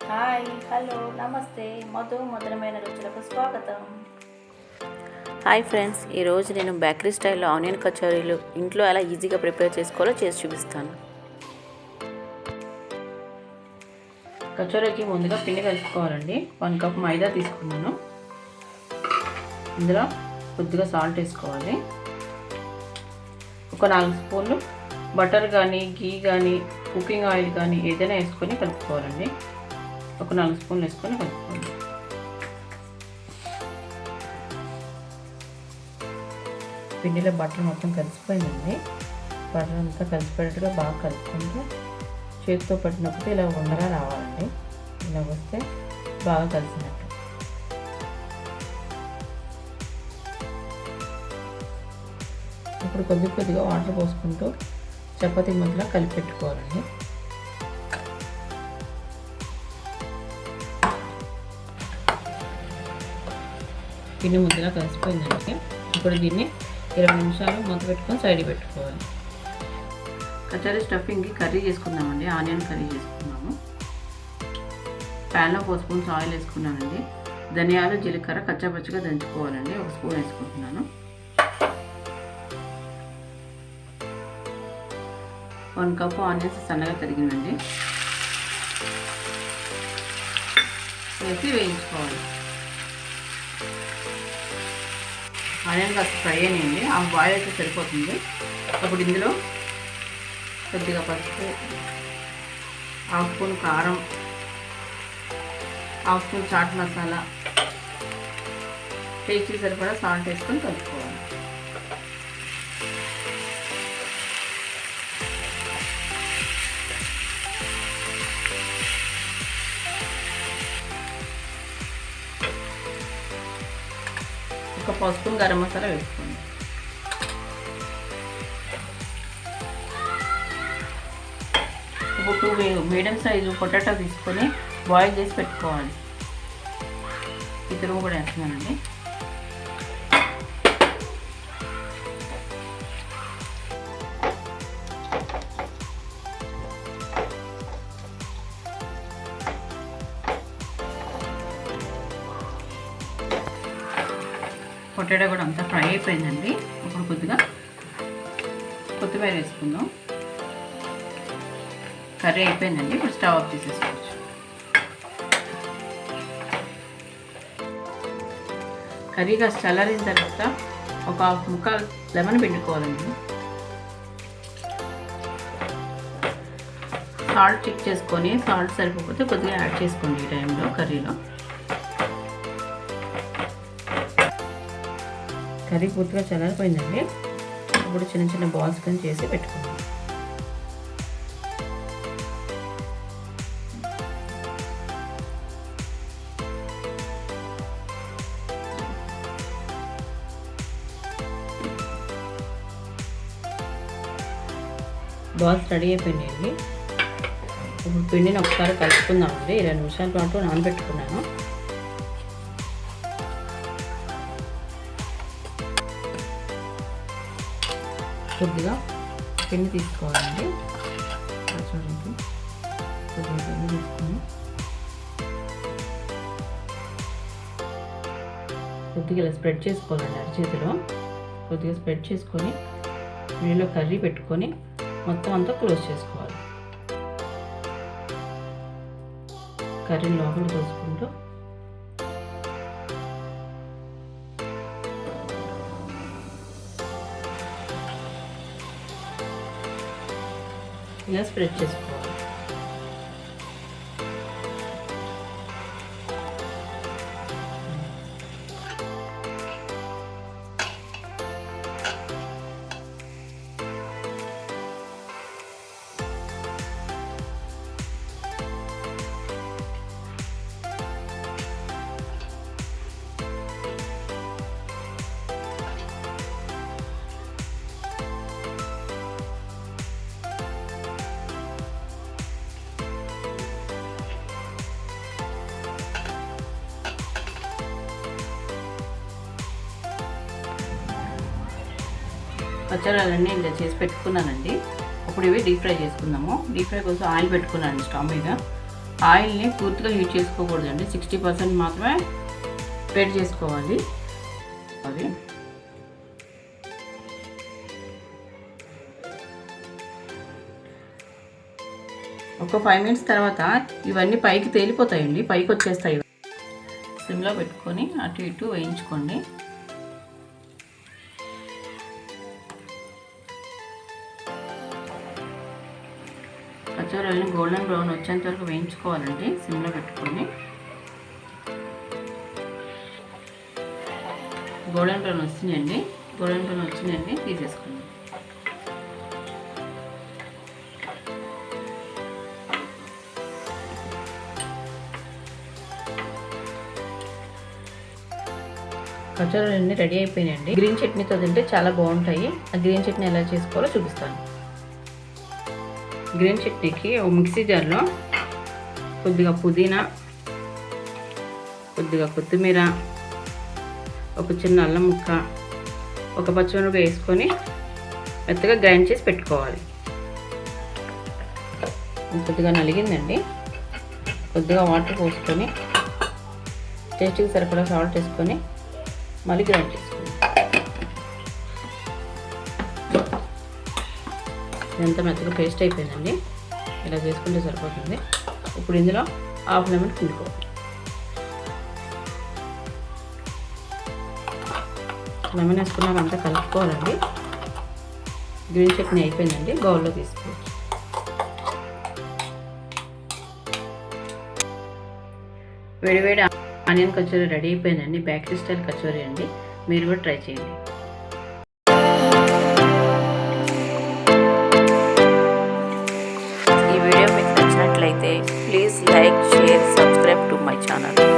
Hi, hello, నమస్తే. మధురమైన రుచులకు స్వాగతం. హాయ్ ఫ్రెండ్స్, ఈరోజు నేను బేకరీ స్టైల్లో ఆనియన్ కచోరీలు ఇంట్లో ఎలా ఈజీగా ప్రిపేర్ చేసుకోవాలో చేసి చూపిస్తాను. కచోరీకి ముందుగా పిండి కలుపుకోవాలండి. 1 కప్ మైదా తీసుకున్నాను. ఇందులో కొద్దిగా సాల్ట్ వేసుకోవాలి. ఒక 4 స్పూన్లు బటర్ కానీ గీ కానీ కుకింగ్ ఆయిల్ కానీ ఏదైనా వేసుకొని కలుపుకోవాలండి. ఒక 4 స్పూన్లు వేసుకొని కలుపుకోవాలి. పిండిలో బటర్ మొత్తం కలిసిపోయిందండి. బటర్ అంతా కలిసిపోయేట్టుగా బాగా కలుపుకుంటూ చేతితో పట్టినప్పుడు ఇలా ఉండగా రావాలండి. ఇలా వస్తే బాగా కలిసినట్టు. ఇప్పుడు కొద్దిగా వాటర్ పోసుకుంటూ చపాతీ మధ్యలో కలిపి పెట్టుకోవాలండి. పిండి ముద్దలా కలిసిపోయిందండి. ఇప్పుడు దీన్ని 20 నిమిషాలు మూత పెట్టుకొని సైడ్ పెట్టుకోవాలి. కచోరీ స్టఫింగ్కి కర్రీ చేసుకుందామండి. ఆనియన్ కర్రీ చేసుకున్నాము. ప్యాన్లో 4 స్పూన్స్ ఆయిల్ వేసుకున్నానండి. ధనియాలు జీలకర్ర కచ్చాపచ్చిగా దంచుకోవాలండి. 1 స్పూన్ వేసుకుంటున్నాను. 1 కప్పు ఆనియన్స్ సన్నగా తరిగిందండి. వేసి వేయించుకోవాలి. ఆనియన్ కాస్త ఫ్రై అయ్యండి. ఆ బాయిల్ అయితే సరిపోతుంది. అప్పుడు ఇందులో కొద్దిగా పసుపు, 1/2 స్పూన్ కారం, 1/2 స్పూన్ చాట్ మసాలా, టేస్ట్కి సరిపడా సాల్ట్ వేసుకొని కలుపుకోవాలి. ఒక 1 స్పూన్ గరం మసాలా వేసుకోండి. ఇప్పుడు 2 మీడియం సైజు పొటాటో తీసుకొని బాయిల్ చేసి పెట్టుకోవాలి. ఈ తురుము కూడా వేస్తున్నానండి. పొటాటో కూడా అంతా ఫ్రై అయిపోయిందండి. ఇప్పుడు కొద్దిగా కొత్తిమీర వేసుకుందాం. కర్రీ అయిపోయిందండి. ఇప్పుడు స్టవ్ ఆఫ్ చేసేసుకోవచ్చు. కర్రీ కాస్త చల్లారిన తర్వాత ఒక 1/2 ముక్క లెమన్ పిండుకోవాలండి. సాల్ట్ చెక్ చేసుకొని సాల్ట్ సరిపోతే కొద్దిగా యాడ్ చేసుకోండి ఈ టైంలో కర్రీలో. కర్రీ పూర్తిగా చల్లారిపోయిందండి. ఇప్పుడు చిన్న బాల్స్ కింద చేసి పెట్టుకుందాం. బాల్స్ రెడీ అయిపోయినాయండి. ఇప్పుడు పిండిని ఒకసారి కలుపుకుందామండి. 20 నిమిషాల పాటు నానబెట్టుకున్నాను. కొద్దిగా పిండి తీసుకోవాలండి. కచోరీకి కొద్దిగా పిండి తీసుకొని కొద్దిగా ఇలా స్ప్రెడ్ చేసుకోవాలండి. అరచేతిలో కొద్దిగా స్ప్రెడ్ చేసుకొని నీళ్ళలో కర్రీ పెట్టుకొని మొత్తం అంతా క్లోజ్ చేసుకోవాలి. కర్రీని లోపల తోసుకుంటూ ఇలా స్ప్రెడ్ చేసుకోవాలి. పచ్చళ్ళన్నీ ఇలా చేసి పెట్టుకున్నానండి. ఇప్పుడు ఇవి డీప్ ఫ్రై చేసుకుందాము. డీప్ ఫ్రై కోసం ఆయిల్ పెట్టుకున్నాను స్టవ్ మీద. ఆయిల్ని పూర్తిగా యూజ్ చేసుకోకూడదండి, 60% మాత్రమే వేడి చేసుకోవాలి. అవి ఒక 5 మినిట్స్ తర్వాత ఇవన్నీ పైకి తేలిపోతాయండి, పైకి వచ్చేస్తాయి. సిమ్లో పెట్టుకొని అటు ఇటు వేయించుకోండి. కచోరీని గోల్డెన్ బ్రౌన్ వచ్చేంత వరకు వేయించుకోవాలండి సిమ్లో పెట్టుకొని. గోల్డెన్ బ్రౌన్ వచ్చిందండి, తీసేసుకోండి. కచోరీలన్నీ రెడీ అయిపోయినాయండి. గ్రీన్ చట్నీతో తింటే చాలా బాగుంటాయి. ఆ గ్రీన్ చట్నీ ఎలా చేసుకోవాలో చూపిస్తాను. గ్రీన్ చట్నీకి ఒక మిక్సీ జార్లో కొద్దిగా పుదీనా, కొద్దిగా కొత్తిమీర, ఒక చిన్న అల్లం ముక్క, ఒక పచ్చిమిరపకాయ వేసుకొని మెత్తగా గ్రైండ్ చేసి పెట్టుకోవాలి. కొద్దిగా నలిగిందండి. కొద్దిగా వాటర్ పోసుకొని టేస్ట్కి సరిపడా సాల్ట్ వేసుకొని మళ్ళీ గ్రైండ్ చేసుకోండి. ఇదంతా మెత్తగా పేస్ట్ అయిపోయిందండి. ఇలా చేసుకుంటే సరిపోతుంది. ఇప్పుడు ఇందులో హాఫ్ లెమన్ పిండుకోవాలి. లెమన్ వేసుకున్నాక అంతా కలుపుకోవాలండి. గ్రీన్ చట్నీ అయిపోయిందండి, బౌల్లో తీసుకోవచ్చు. వేడివేడి ఆనియన్ కచోరీ రెడీ అయిపోయిందండి. బేకరీ స్టైల్ కచోరీ అండి, మీరు కూడా ట్రై చేయండి. ఈ వీడియో మీకు నచ్చినట్లయితే please like, share, subscribe to my channel.